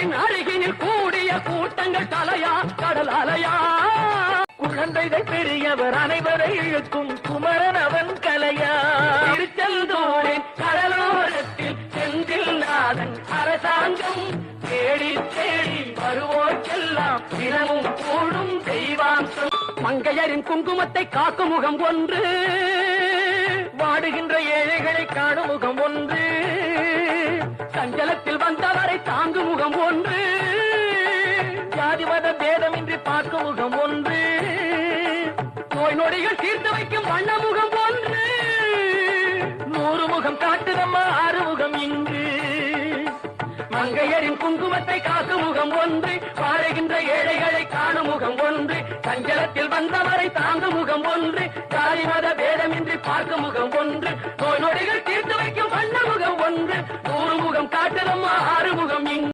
கரையின் அருகினில் கூடிய கூட்டங்கள் தலையா கடல் அலையா குழந்தைகள் பெரியவர் அனைவரை இழுக்கும் குமரன் அவன் கலையா திருச்செந்தூரின் கடலோரத்தில் செந்தில் நாதன் அரசாங்கம் தேடி தேடி வருவோர்க்கெல்லாம் தினமும் கூடும் தெய்வாம்சம் மங்கையரின் குங்குமத்தை காக்கும் முகம் ஒன்று வாடுகின்ற ஏழைகளை காணும் முகம் ஒன்று சஞ்சலத்தில் வந்தவரை தாங்கும் முகம் ஒன்று ஜாதிமத பேதமின்றி பார்க்கும் முகம் ஒன்று நோய் நொடிகள் தீர்த்து வைக்கும் வண்ண முகம் ஒன்று 100 முகம் காட்டுதம்மா 6 முகம் இங்கு மங்கையரின் குங்குமத்தை காக்கும் முகம் ஒன்று வாழுகின்ற ஏழைகளை காணும் முகம் ஒன்று சஞ்சலத்தில் வந்தவரை தாங்கும் முகம் ஒன்று ஜாதி மத பேதமின்றி பார்க்கும் முகம் ஒன்று நோய் நொடிகள் தீர்த்து வைக்கும் வண்ண முகம் ஒன்று 100 முகம் காட்டுதம்மா 6 முகம் இங்கு